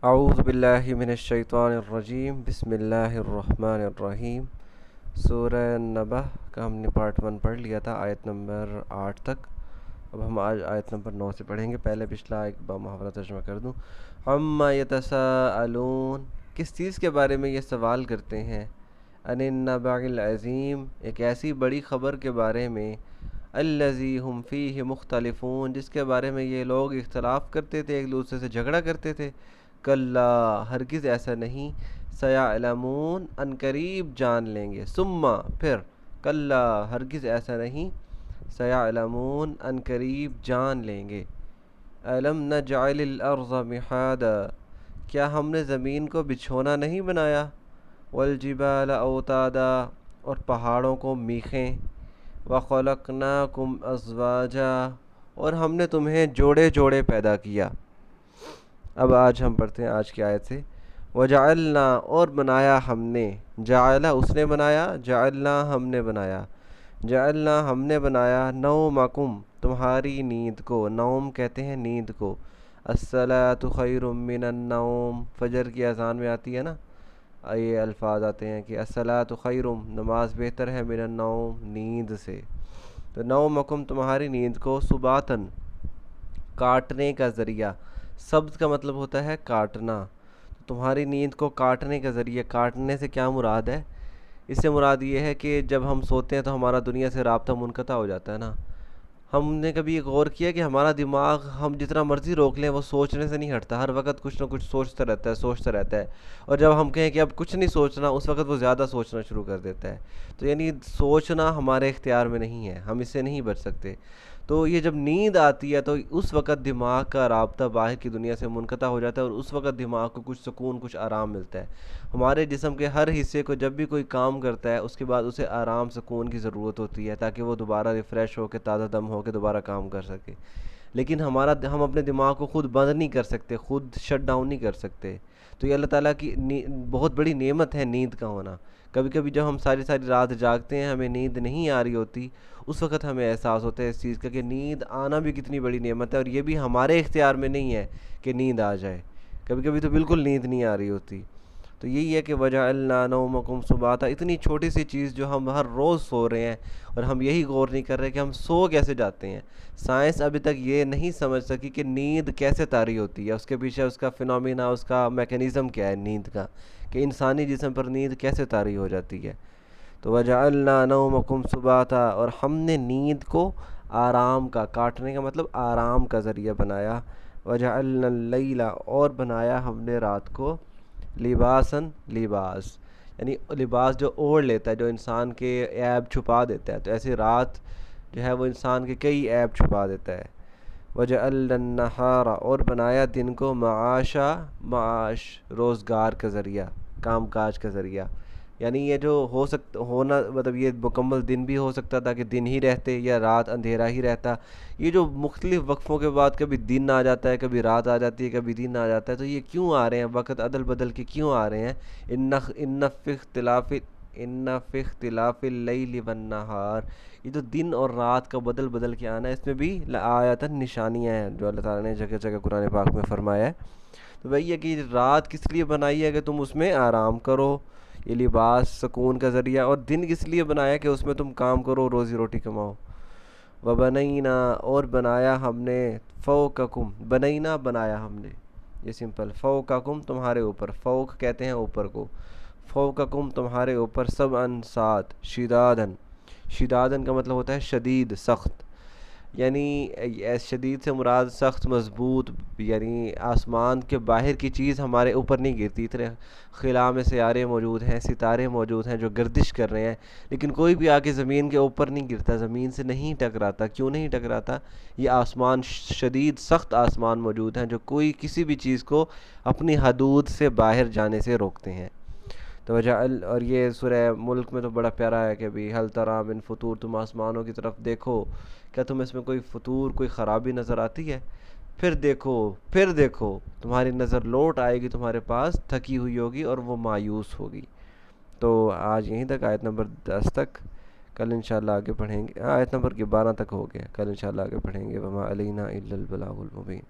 اعوذ باللہ من الشیطان الرجیم، بسم اللہ الرحمن الرحیم۔ سورہ نبع کا ہم نے پارٹ 1 پڑھ لیا تھا، آیت نمبر 8 تک۔ اب ہم آج آیت نمبر 9 سے پڑھیں گے۔ پہلے پچھلا ایک محاورہ ترجمہ کر دوں۔ عما یتساءلون، کس چیز کے بارے میں یہ سوال کرتے ہیں؟ عن النبع العظیم، ایک ایسی بڑی خبر کے بارے میں، الذی ہم فیہ مختلفون، جس کے بارے میں یہ لوگ اختلاف کرتے تھے، ایک دوسرے سے جھگڑا کرتے تھے۔ کلا، ہرگز ایسا نہیں، سیعلمون، ان قریب جان لیں گے، ثم پھر، کلا ہرگز ایسا نہیں، سیعلمون ان قریب جان لیں گے۔ الم نجعل الارض مہادا، کیا ہم نے زمین کو بچھونا نہیں بنایا؟ والجبال اوتادا، اور پہاڑوں کو میخیں۔ وخلقناکم ازواجا، اور ہم نے تمہیں جوڑے جوڑے پیدا کیا۔ اب آج ہم پڑھتے ہیں آج کی آیت سے۔ وجعلنا، اور بنایا ہم نے، جعل اس نے بنایا، جعلنا ہم نے بنایا، جعلنا ہم نے بنایا، نومکم تمہاری نیند کو، نوم کہتے ہیں نیند کو۔ الصلاۃ خیر من النوم، فجر کی اذان میں آتی ہے نا، یہ الفاظ آتے ہیں کہ الصلاۃ خیر، نماز بہتر ہے، من النوم نیند سے۔ تو نومکم تمہاری نیند کو، سباتن کاٹنے کا ذریعہ، سبت کا مطلب ہوتا ہے کاٹنا، تمہاری نیند کو کاٹنے کا ذریعہ۔ کاٹنے سے کیا مراد ہے؟ اس سے مراد یہ ہے کہ جب ہم سوتے ہیں تو ہمارا دنیا سے رابطہ منقطع ہو جاتا ہے نا۔ ہم نے کبھی یہ غور کیا کہ ہمارا دماغ ہم جتنا مرضی روک لیں وہ سوچنے سے نہیں ہٹتا، ہر وقت کچھ نہ کچھ سوچتا رہتا ہے، سوچتا رہتا ہے، اور جب ہم کہیں کہ اب کچھ نہیں سوچنا، اس وقت وہ زیادہ سوچنا شروع کر دیتا ہے۔ تو یعنی سوچنا ہمارے اختیار میں نہیں ہے، ہم اس سے نہیں بچ سکتے۔ تو یہ جب نیند آتی ہے تو اس وقت دماغ کا رابطہ باہر کی دنیا سے منقطع ہو جاتا ہے، اور اس وقت دماغ کو کچھ سکون، کچھ آرام ملتا ہے۔ ہمارے جسم کے ہر حصے کو جب بھی کوئی کام کرتا ہے اس کے بعد اسے آرام، سکون کی ضرورت ہوتی ہے، تاکہ وہ دوبارہ ریفریش ہو کے، تازہ دم ہو کے دوبارہ کام کر سکے۔ لیکن ہم اپنے دماغ کو خود بند نہیں کر سکتے، خود شٹ ڈاؤن نہیں کر سکتے۔ تو یہ اللہ تعالیٰ کی بہت بڑی نعمت ہے نیند کا ہونا۔ کبھی کبھی جب ہم ساری ساری رات جاگتے ہیں، ہمیں نیند نہیں آ رہی ہوتی، اس وقت ہمیں احساس ہوتا ہے اس چیز کا کہ نیند آنا بھی کتنی بڑی نعمت ہے، اور یہ بھی ہمارے اختیار میں نہیں ہے کہ نیند آ جائے۔ کبھی کبھی تو بالکل نیند نہیں آ رہی ہوتی۔ تو یہی ہے کہ وجعلنا نومکم سباتا، اتنی چھوٹی سی چیز جو ہم ہر روز سو رہے ہیں، اور ہم یہی غور نہیں کر رہے کہ ہم سو کیسے جاتے ہیں۔ سائنس ابھی تک یہ نہیں سمجھ سکی کہ نیند کیسے طاری ہوتی ہے، اس کے پیچھے اس کا فنومینا، اس کا میکانزم کیا ہے نیند کا، کہ انسانی جسم پر نیند کیسے طاری ہو جاتی ہے۔ تو وجعلنا نومکم سباتا، اور ہم نے نیند کو آرام کا، کاٹنے کا مطلب آرام کا ذریعہ بنایا۔ وجعلنا اللیل، اور بنایا ہم نے رات کو، لباسن لباس، یعنی لباس جو اوڑھ لیتا ہے، جو انسان کے عیب چھپا دیتا ہے۔ تو ایسے رات جو ہے وہ انسان کے کئی عیب چھپا دیتا ہے۔ وجعلنا النہار، اور بنایا دن کو، معاشا، معاش روزگار کا ذریعہ، کام کاج کا ذریعہ۔ یعنی یہ جو ہونا مطلب یہ مکمل دن بھی ہو سکتا تھا کہ دن ہی رہتے، یا رات اندھیرا ہی رہتا۔ یہ جو مختلف وقفوں کے بعد کبھی دن آ جاتا ہے، کبھی رات آ جاتی ہے، کبھی دن آ جاتا ہے، تو یہ کیوں آ رہے ہیں؟ وقت عدل بدل کے کیوں آ رہے ہیں؟ ان فی اختلاف اللیل والنہار، یہ جو دن اور رات کا بدل بدل کے آنا ہے، اس میں بھی آیاتن نشانیاں ہیں جو اللہ تعالیٰ نے جگہ جگہ قرآن پاک میں فرمایا ہے۔ تو وہی ہے کہ رات کس لیے بنائی ہے؟ کہ تم اس میں آرام کرو، یہ لباس سکون کا ذریعہ، اور دن کس لیے بنایا؟ کہ اس میں تم کام کرو، روزی روٹی کماؤ۔ وبنینا، اور بنایا ہم نے، فوقکم، بنینا بنایا ہم نے، یہ سمپل، فوقکم تمہارے اوپر، فوق کہتے ہیں اوپر کو، فوقکم تمہارے اوپر، سبعن سات، شدادن، شدادن کا مطلب ہوتا ہے شدید، سخت، یعنی شدید سے مراد سخت، مضبوط، یعنی آسمان کے باہر کی چیز ہمارے اوپر نہیں گرتی۔ اتنے خلا میں سیارے موجود ہیں، ستارے موجود ہیں جو گردش کر رہے ہیں، لیکن کوئی بھی آ کے زمین کے اوپر نہیں گرتا، زمین سے نہیں ٹکراتا۔ کیوں نہیں ٹکراتا؟ یہ آسمان، شدید سخت آسمان موجود ہیں جو کوئی کسی بھی چیز کو اپنی حدود سے باہر جانے سے روکتے ہیں۔ تو اور یہ سورہ ملک میں تو بڑا پیارا ہے کہ بھی حل تری من فطور، تم آسمانوں کی طرف دیکھو، کیا تم اس میں کوئی فطور، کوئی خرابی نظر آتی ہے؟ پھر دیکھو، پھر دیکھو، تمہاری نظر لوٹ آئے گی تمہارے پاس، تھکی ہوئی ہوگی اور وہ مایوس ہوگی۔ تو آج یہیں تک، آیت نمبر 10 تک، کل انشاءاللہ آگے پڑھیں گے۔ آیت نمبر 12 تک ہو گیا، کل انشاءاللہ آگے پڑھیں گے۔ وما علینا الا البلاغ المبین۔